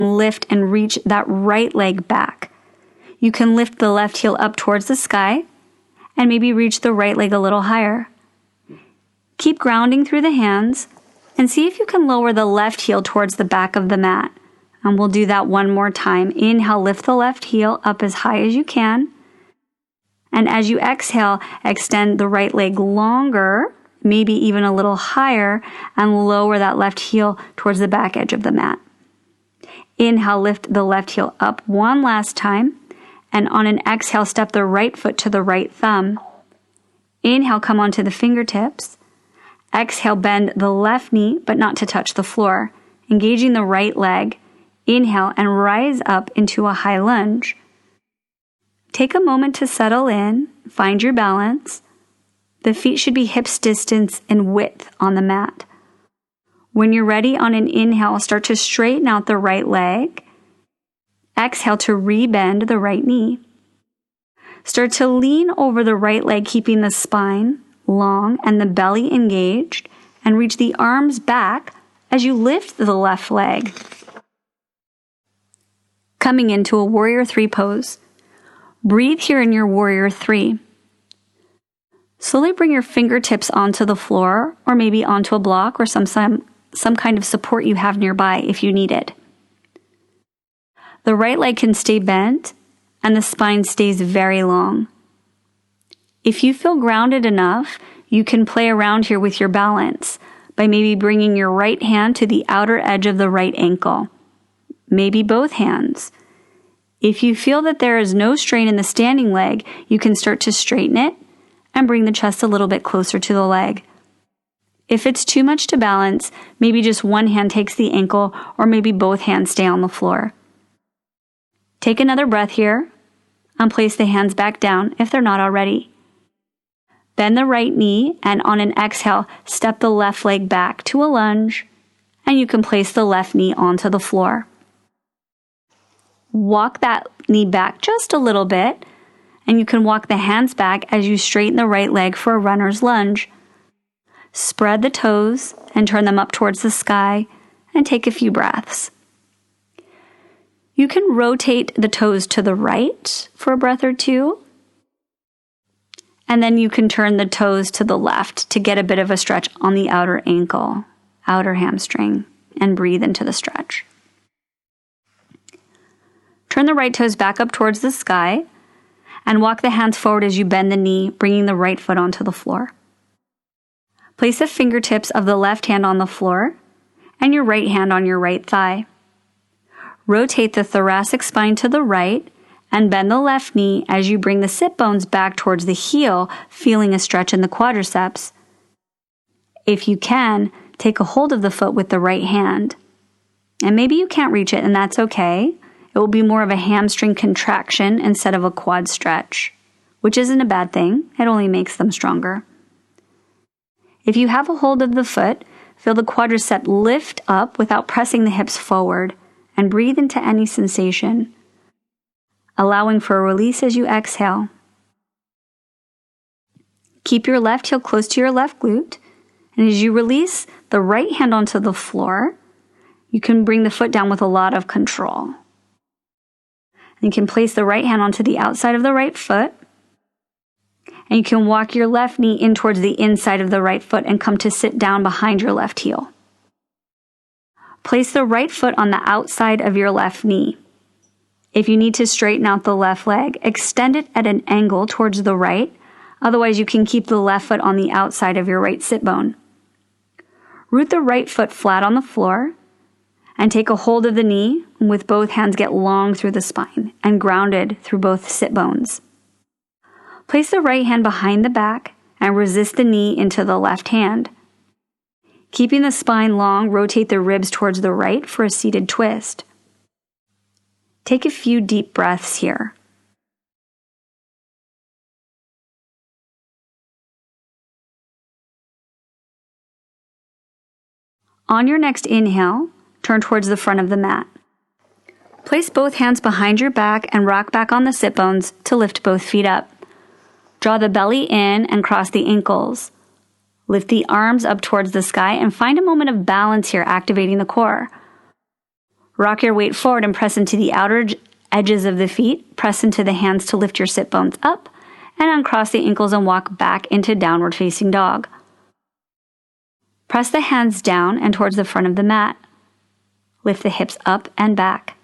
lift and reach that right leg back. You can lift the left heel up towards the sky and maybe reach the right leg a little higher. Keep grounding through the hands and see if you can lower the left heel towards the back of the mat. And we'll do that one more time. Inhale, lift the left heel up as high as you can. And as you exhale, extend the right leg longer, maybe even a little higher, and lower that left heel towards the back edge of the mat. Inhale, lift the left heel up one last time. And on an exhale, step the right foot to the right thumb. Inhale, come onto the fingertips. Exhale, bend the left knee, but not to touch the floor. Engaging the right leg. Inhale and rise up into a high lunge. Take a moment to settle in, find your balance. The feet should be hips distance in width on the mat. When you're ready, on an inhale, start to straighten out the right leg. Exhale to rebend the right knee. Start to lean over the right leg, keeping the spine long and the belly engaged, and reach the arms back as you lift the left leg. Coming into a Warrior 3 pose. Breathe here in your Warrior 3. Slowly bring your fingertips onto the floor or maybe onto a block or some kind of support you have nearby if you need it. The right leg can stay bent and the spine stays very long. If you feel grounded enough, you can play around here with your balance by maybe bringing your right hand to the outer edge of the right ankle. Maybe both hands. If you feel that there is no strain in the standing leg, you can start to straighten it and bring the chest a little bit closer to the leg. If it's too much to balance, maybe just one hand takes the ankle or maybe both hands stay on the floor. Take another breath here and place the hands back down if they're not already. Bend the right knee and on an exhale, step the left leg back to a lunge and you can place the left knee onto the floor. Walk that knee back just a little bit and you can walk the hands back as you straighten the right leg for a runner's lunge. Spread the toes and turn them up towards the sky and take a few breaths. You can rotate the toes to the right for a breath or two. And then you can turn the toes to the left to get a bit of a stretch on the outer ankle, outer hamstring, and breathe into the stretch. Turn the right toes back up towards the sky and walk the hands forward as you bend the knee, bringing the right foot onto the floor. Place the fingertips of the left hand on the floor and your right hand on your right thigh. Rotate the thoracic spine to the right and bend the left knee as you bring the sit bones back towards the heel, feeling a stretch in the quadriceps. If you can, take a hold of the foot with the right hand. And maybe you can't reach it, and that's okay. It will be more of a hamstring contraction instead of a quad stretch, which isn't a bad thing. It only makes them stronger. If you have a hold of the foot, feel the quadricep lift up without pressing the hips forward and breathe into any sensation, allowing for a release as you exhale. Keep your left heel close to your left glute, and as you release the right hand onto the floor, you can bring the foot down with a lot of control. And you can place the right hand onto the outside of the right foot, and you can walk your left knee in towards the inside of the right foot and come to sit down behind your left heel. Place the right foot on the outside of your left knee. If you need to straighten out the left leg, extend it at an angle towards the right. Otherwise, you can keep the left foot on the outside of your right sit bone. Root the right foot flat on the floor and take a hold of the knee, and with both hands get long through the spine and grounded through both sit bones. Place the right hand behind the back and resist the knee into the left hand. Keeping the spine long, rotate the ribs towards the right for a seated twist. Take a few deep breaths here. On your next inhale, turn towards the front of the mat. Place both hands behind your back and rock back on the sit bones to lift both feet up. Draw the belly in and cross the ankles. Lift the arms up towards the sky and find a moment of balance here, activating the core. Rock your weight forward and press into the outer edges of the feet. Press into the hands to lift your sit bones up and uncross the ankles and walk back into downward facing dog. Press the hands down and towards the front of the mat. Lift the hips up and back.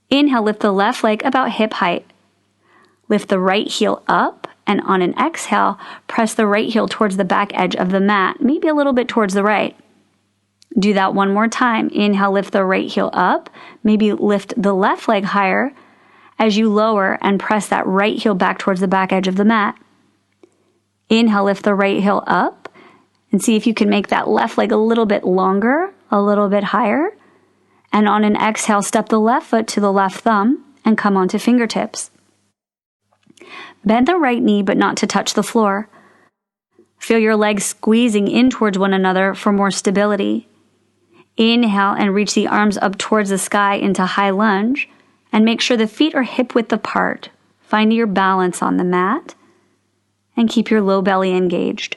Inhale, lift the left leg about hip height. Lift the right heel up, and on an exhale, press the right heel towards the back edge of the mat, maybe a little bit towards the right. Do that one more time. Inhale, lift the right heel up, maybe lift the left leg higher as you lower and press that right heel back towards the back edge of the mat. Inhale, lift the right heel up, and see if you can make that left leg a little bit longer, a little bit higher. And on an exhale, step the left foot to the left thumb and come onto fingertips. Bend the right knee, but not to touch the floor. Feel your legs squeezing in towards one another for more stability. Inhale and reach the arms up towards the sky into high lunge, and make sure the feet are hip width apart, finding your balance on the mat, and keep your low belly engaged.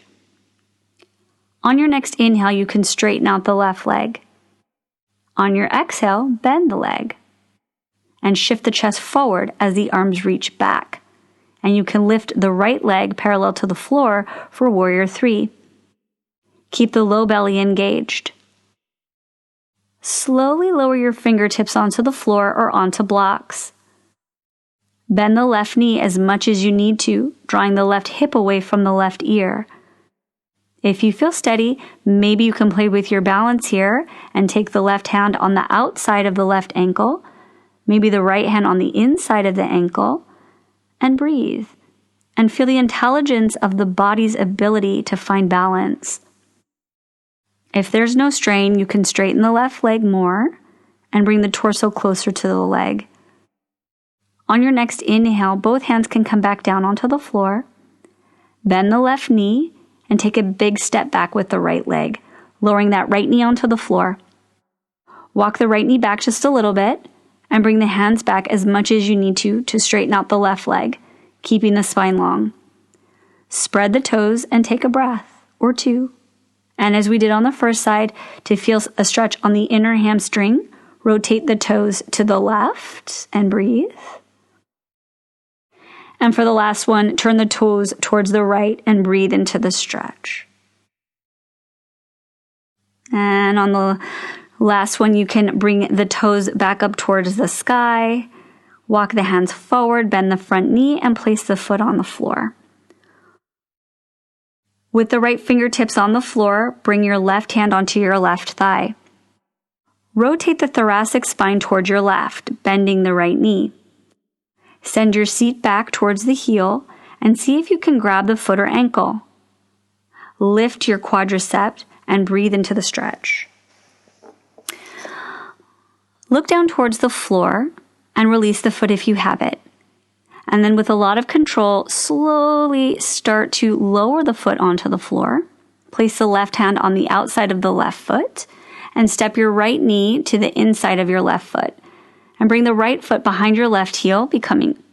On your next inhale, you can straighten out the left leg. On your exhale, bend the leg, and shift the chest forward as the arms reach back. And you can lift the right leg parallel to the floor for Warrior 3. Keep the low belly engaged. Slowly lower your fingertips onto the floor or onto blocks. Bend the left knee as much as you need to, drawing the left hip away from the left ear. If you feel steady, maybe you can play with your balance here and take the left hand on the outside of the left ankle, maybe the right hand on the inside of the ankle, and breathe, and feel the intelligence of the body's ability to find balance. If there's no strain, you can straighten the left leg more and bring the torso closer to the leg. On your next inhale, both hands can come back down onto the floor. Bend the left knee and take a big step back with the right leg, lowering that right knee onto the floor. Walk the right knee back just a little bit and bring the hands back as much as you need to straighten out the left leg, keeping the spine long. Spread the toes and take a breath or two. And as we did on the first side, to feel a stretch on the inner hamstring, rotate the toes to the left and breathe. And for the last one, turn the toes towards the right and breathe into the stretch. And on the last one, you can bring the toes back up towards the sky, walk the hands forward, bend the front knee, and place the foot on the floor. With the right fingertips on the floor, bring your left hand onto your left thigh. Rotate the thoracic spine towards your left, bending the right knee. Send your seat back towards the heel and see if you can grab the foot or ankle. Lift your quadricep and breathe into the stretch. Look down towards the floor and release the foot if you have it. And then with a lot of control, slowly start to lower the foot onto the floor. Place the left hand on the outside of the left foot and step your right knee to the inside of your left foot. And bring the right foot behind your left heel,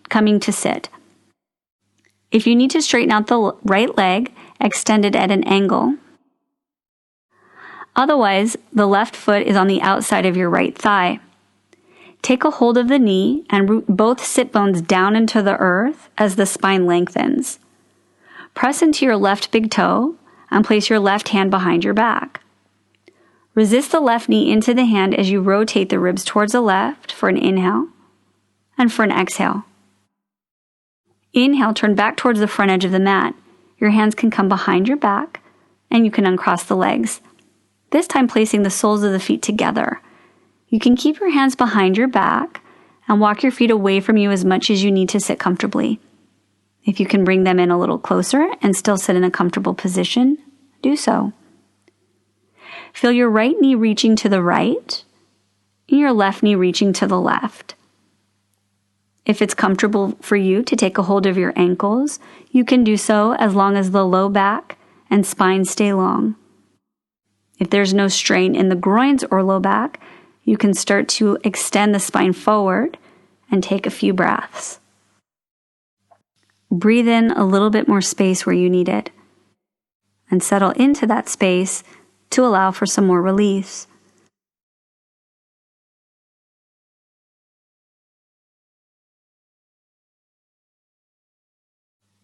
coming to sit. If you need to straighten out the right leg, extend it at an angle. Otherwise, the left foot is on the outside of your right thigh. Take a hold of the knee and root both sit bones down into the earth as the spine lengthens. Press into your left big toe and place your left hand behind your back. Resist the left knee into the hand as you rotate the ribs towards the left for an inhale and for an exhale. Inhale, turn back towards the front edge of the mat. Your hands can come behind your back and you can uncross the legs, this time placing the soles of the feet together. You can keep your hands behind your back and walk your feet away from you as much as you need to sit comfortably. If you can bring them in a little closer and still sit in a comfortable position, do so. Feel your right knee reaching to the right and your left knee reaching to the left. If it's comfortable for you to take a hold of your ankles, you can do so as long as the low back and spine stay long. If there's no strain in the groins or low back, you can start to extend the spine forward and take a few breaths. Breathe in a little bit more space where you need it and settle into that space to allow for some more release.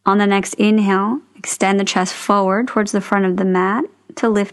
On the next inhale, extend the chest forward towards the front of the mat to lift